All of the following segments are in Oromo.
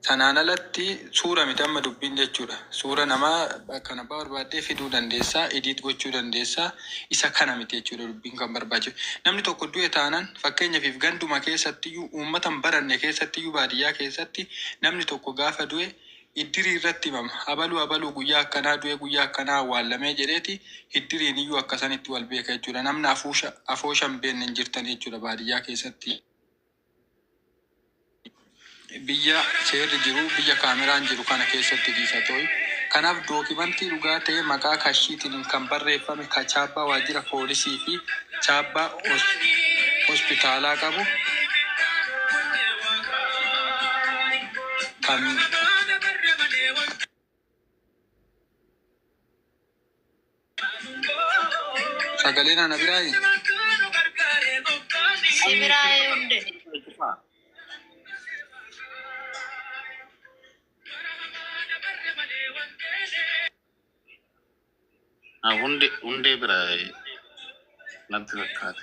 Sanaan alatti suura miti amma dubbiin jechuudha. Suura namaa bakka nama barbaadee fiduu dandeessaa, edit gochuu dandeessaa. Isa kana miti jechuudha dubbiin kan barbaachisu. Namni tokko du'e taanaan fakkeenyaaf ganduma keessattiyyuu uummata hin baranne keessattiyyuu baadiyyaa keessatti namni tokko gaafa du'e iddirii irratti himama. Abaluu guyyaa akkanaa du'e guyyaa akkanaa awwaallamee jedheeti iddiriin iyyuu akkasanitti wal beeka jechuudha. Namni afoosha hin beekne hin jirtan jechuudha baadiyyaa keessatti. Biyya seerri jiru biyya kaameraan jiru kana keessatti dhiisatooyi. Kanaaf dookimantii dhugaa ta'e maqaa kashiitiin kan barreeffame ka chaappaa waajjira poolisii fi chaappaa hospitaalaa qabu kan sagaleen ana biraayi. Si biraayi hunde. Hunde biraa natti fakkaata.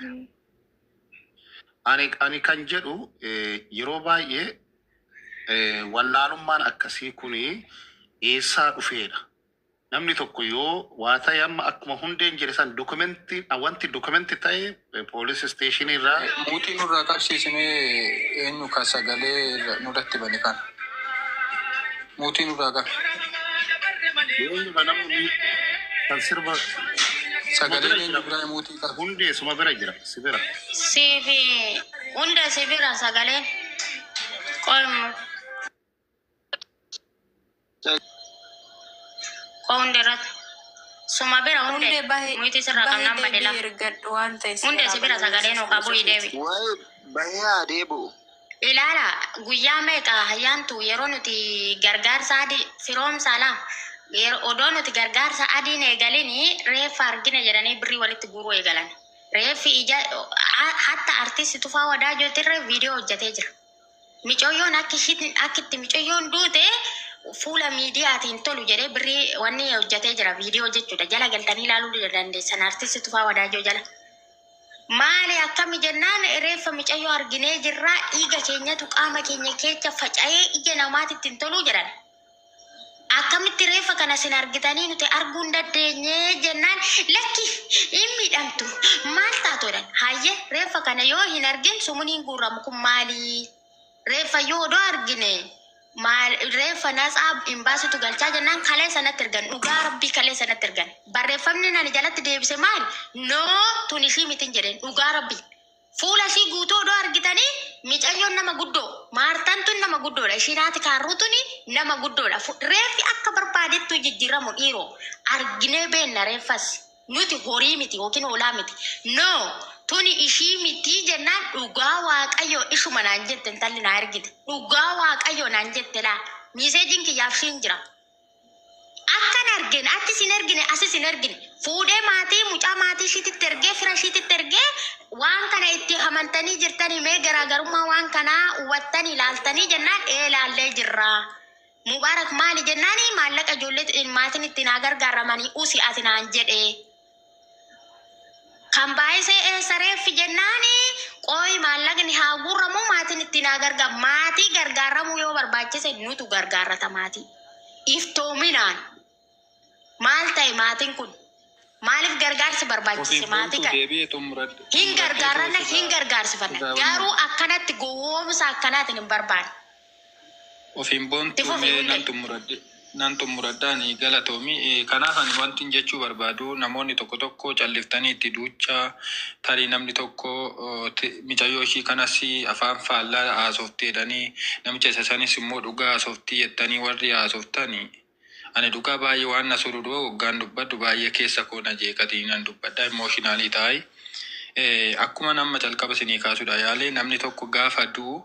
Ani kan jedhu yeroo baay'ee wallaalummaan akkasii kun eessaa dhufeedha. Namni tokko yoo waa ta'e amma akkuma hundeen jedhe san wanti dokumentii ta'e poolis isteeshinii irraa Muutii nurraa qabsiisnee eenyu ka sagalee nurratti bane kana. Muutii nurraa qaba. eenyudha namni kan sirba Sagalee eenyu biraa muutii qaba. hundee suma bira jira si bira. Sifi hunde si bira sagaleen. Qoymu. Hunderat. Suma bira hunde. Muiti sirra kan nama dela. Hunde si bira sagaleen okabu ideebi. Waa'ee baay'ee adeemu. Ilaala guyyaa meeqa hayyaantu yeroo nuti gargaarsa adii firoomsa laa odoo nuti gargaarsa adiin eegalini reeffa argina jedhanii birrii walitti guuruu eegalan. Reeffi ija hatta artisti Tufaa Wadaajotirra viidiyoo hojjetee jira. Micooyoon akkitti micooyoon duute fuula miidiyaatiin tolu jedhee birrii wanni hojjetee jira viidiyoo jechuudha. Jala galtanii ilaaluu dandeessan artisti Tufaa Wadaajoo jala. Maali akkami jennaan reeffa micayyoo arginee jirra dhiiga keenyatu qaama keenya keessa faca'ee ija namaatitti hin toluu jedhan. Akkamitti reeffa kana sin argitanii nuti arguu hin dandeenye jennaan lakki hin miidhamtu maal taatodhan hayye reeffa kana yoo hin argin sumuuniin guurramu kun maali reeffa yoo odoo argine maal reeffa nasaa hin baasitu galchaa jennaan kalee sanatti ergan dhugaa rabbii kalee sanatti ergan barreeffamni nani jalatti deebise maal noo tun ishii mitin jedheen dhugaa rabbii fuula ishii guutuu odoo argitanii micayyoon nama guddoo maartaan tun nama guddoodha ishii naati kaarruu tuni nama guddoodha reeffi akka barbaadettu jijjiiramu dhiiroo arginee beenna reeffas nuti horii miti yookiin hoolaa miti no tuni ishii miti jennaan dhugaa waaqayyo ishuma naan jette intalli naa ergite dhugaa waaqayyo naan jette laa miiseejiin kiyyaaf shiin jira akkan argine achi sin ergine asi sin ergine fuudhee maatii mucaa maatii ishiititti ergee fira ishiititti ergee waan kana itti amantanii jirtanii mee garaagarummaa waan kanaa hubattanii ilaaltanii jennaan ilaallee jirra. Mubaarak maali jennaani maallaqa ijoollee maatiin itti naa gargaaramanii usi ati naan jedhe. Kan baay'isee eessa reeffi jennaani qooyi maallaqni haa guurramu maatiin itti naa gargaara maatii gargaaramuu yoo barbaachise nutu gargaarata maatii. Iftoominaan maal ta'e maatiin kun maaliif gargaarsi barbaachise maatii kan hin gargaarana hin gargaarsifanna garuu akkanatti gowwoomsa akkanaatiin hin barbaanne. Ofiin boontuu nan xumuradhaani galatoomi. Kanaaf ani wanti jechuu barbaadu namoonni tokko calliftanii itti duuchaa tarii namni tokko micayyoo ishii kanas afaan faallaa haasofteedhanii namicha isa sanis immoo dhugaa haasoftii jettanii warri haasoftanii. Ani dhugaa baay'ee waan na suruduu waggaan dubbaddu baay'ee keessa koona jeeqatii nan dubbadda imooshinaali taa'e. Akkuma nama calqaba isinii kaasudha yaalee namni tokko gaafa du'u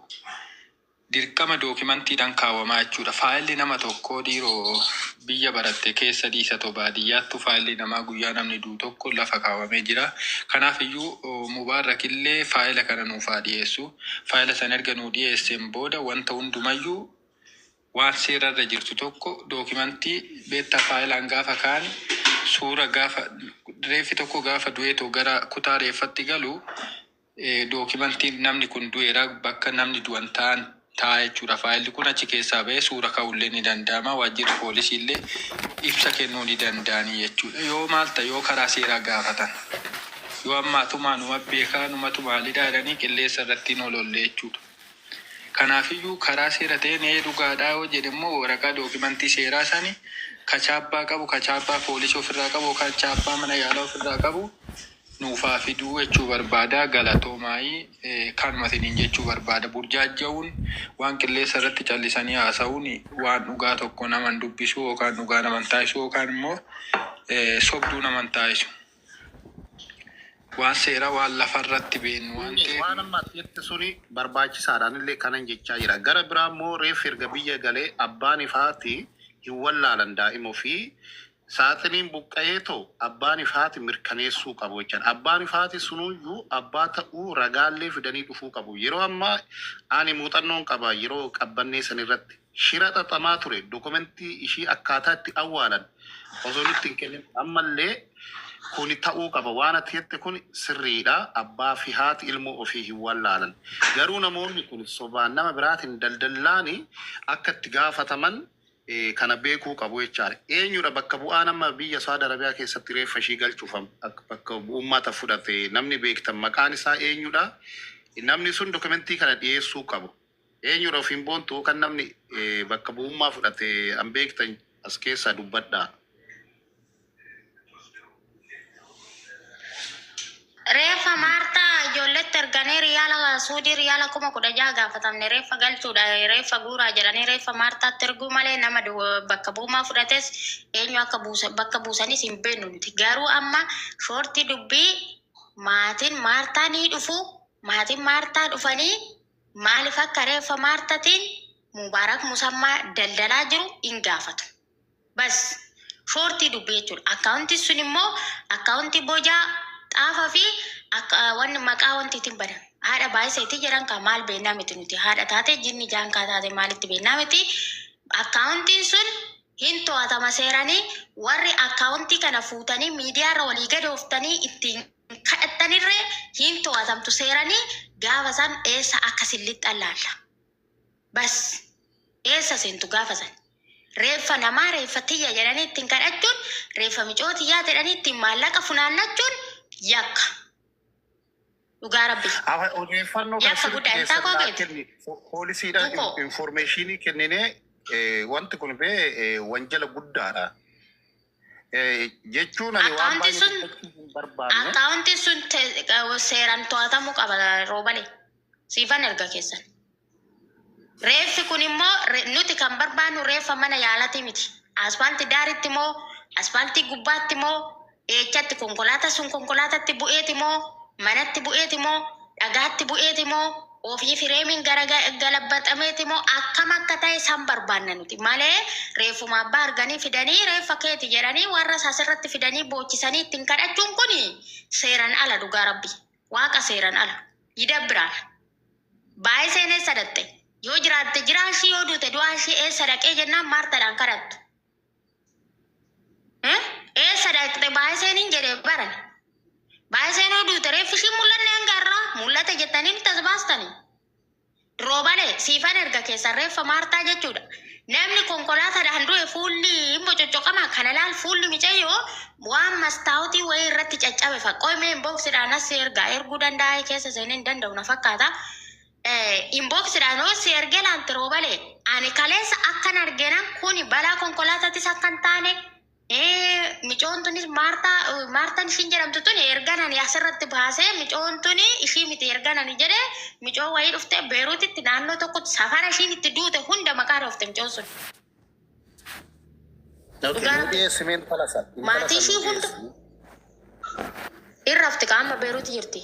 dirqama dookimantiidhaan kaawwamaa jechuudha. Faayilli nama tokko dhiiroo biyya baratte keessa dhiisatoo baadiyyaattu faayilli namaa guyyaa namni du'u tokko lafa kaawwamee jira. Kanaaf iyyuu Mubaarak illee faayila kana nuuf haa dhiyeessu. Faayila sana erga nuu dhiyeesseen booda wanta hundumayyuu waan seerarra jirtu tokko dookimantii beektaa faayilaan gaafa kaan suura gaafa reeffi tokko gaafa du'eetoo gara kutaa reeffatti galu dookimantiin namni kun du'eera bakka namni du'an ta'an taa'e jechuudha. Faayilli kun achi keessaa ba'ee suura ka'ullee ni danda'ama. Waajjirri poolisii illee ibsa kennuu ni danda'anii jechuudha. Yoo maalta yoo karaa seeraa gaafatan yoo ammaatumaa numa beekaa numatu maalidha jedhanii qilleessa irratti nolollee jechuudha. Kanaafiyyuu karaa seera ta'een dhugaadhaa yoo jedhe immoo waraqaa dookimantii seeraa sanii kachaappaa qabu kachaappaa poolisii ofirraa qabu kachaappaa mana yaalaa ofirraa qabu nuufaa fiduu jechuu barbaada. Galatoomaayii kanumaatiin jechuu barbaada. Burjaaja'uun waan qilleessa irratti callisanii haasa'uun waan dhugaa tokko naman dubbisu yookaan dhugaa naman taasisu yookaan immoo sobduu naman taasisu. Waan seera waan lafarratti beenu waan ta'eef. Waan amma jetti suni barbaachisaadhaan illee kanan jechaa jira. Gara biraa immoo reef erga biyya galee abbaan ifaati hin wallaalan daa'imuu fi saaxiniin buqqa'ee too abbaan ifaati mirkaneessuu qabu jechuudha. Abbaan ifaati sunuyyuu abbaa ta'uu ragaallee fidanii dhufuu qabu. Yeroo ammaa ani muuxannoon qaba yeroo qabbannee san irratti shira xaxamaa ture dokumentii ishii akkaataa itti awwaalan osoo nutti hin kennin ammallee kuni ta'uu qaba. Waan ati jette kun sirriidha. Abbaa fi haati ilmoo ofii hin wallaalan. Garuu namoonni kun sobaan nama biraatiin daldallaani akka itti gaafataman kana beekuu qabu jechaadha. Eenyudha bakka bu'aa nama biyya Saudi Arabiyaa keessatti reeffa ishii galchuufam bakka uummata fudhate namni beektan maqaan isaa eenyudha? Namni sun dokumentii kana dhiyeessuu qabu. Eenyudha ofiin boontu kan namni bakka bu'ummaa fudhate an beektan as keessaa dubbadhaa. Reeffa Maartaa ijoolletti erganii riyaala Suudii riyaala 16,000 gaafatamne reeffa galchuudha. Reeffa guuraa jedhanii reeffa Maartaatti erguu malee nama bakka bu'ummaa fudhates eenyu akka bakka buusanis hin beeknu nuti. Garuu amma shoortii dubbii maatiin Maartaa ni dhufu. Maatiin Maartaa dhufanii maaliif akka reeffa Maartaatiin Mubaarak Musammaa daldalaa jiru hin gaafatu. Bas shoortii dubbii jechuudha. Akkaawuntiin sun immoo akkaawuntii bojaa xaafa fi wanni maqaa wantiitiin badan haadha baay'iseetii jedhan kan maal beennaa miti nuti haadha taate jinni jaankaa taate maalitti beennaa miti. Akkaawuntiin sun hin to'atama seeranii warri akkaawuntii kana fuutanii miidiyaarra walii gadi ooftanii ittiin kadhattanirree hin to'atamtu seeranii gaafa san eessa akka sillitti allaalla. Bas eessa seentu gaafa san reeffa namaa reeffa tiyya jedhanii ittiin kadhachuun reeffa micootiyyaa jedhanii ittiin maallaqa funaannachuun yakka. Dhugaa rabbi. Odeeffannoo Yakka guddaa hin taaqoo keeti. Poolisiidhaan informeeshinii kenninee wanti kun bee wanjala guddaadha. Jechuun ani waan baay'ee barbaadne. Akkaawuntiin sun seeraan to'atamuu qaba roobalee. Siifan erga keessan. Reeffi kun immoo nuti kan barbaannu reeffa mana yaalatii miti. Aspaaltii daaritti moo aspaaltii gubbaatti moo eechatti konkolaataa sun konkolaatatti bu'eeti moo manatti bu'eeti moo dhagaatti bu'eeti moo ofii fireemiin galabbaxameeti moo akkam akka ta'e san barbaanna nuti malee reeffuma abbaa arganii fidanii reeffa keeti jedhanii warra asirratti fidanii boochisanii ittiin kadhachuun kun seeran ala dhugaa rabbi waaqa seeran ala yidabbiraan baay'ee seenee sadatte yoo jiraatte jiraashii yoo duute du'aashii eessa dhaqee jennaan Maartaadhaan kadhattu. Eessa dhaqxe baay'ee seeniin jedhee baran. Baay'ee seenuu duute reeffi ishii mul'anne hangarraa mul'ate jettanii tas baastanii. Roobalee siifan erga keessan reeffa Maartaa jechuudha. Namni konkolaataadhaan du'e fuulli immoo coccooqama kana laal fuulli micayyoo waan mastaawutii wayii irratti caccabe faqqoomee inboksiidhaan as erguu danda'a keessa seenee hin danda'u na fakkaata. Inboksiidhaan hoos ergee laalte roobalee ani kaleessa akkan argenan kuni balaa konkolaataatis akkan taane micoon tunis Maartaan ishiin jedhamtu tuni erganani asirratti baasee micoon tuni ishii miti erganani jedhee micoo wayii dhuftee Beeruutitti naannoo tokkotti safara ishiin itti duute hunda maqaa dhoofte micoon sun. Maatii ishii hunda irrafti qaama Beeruuti jirti.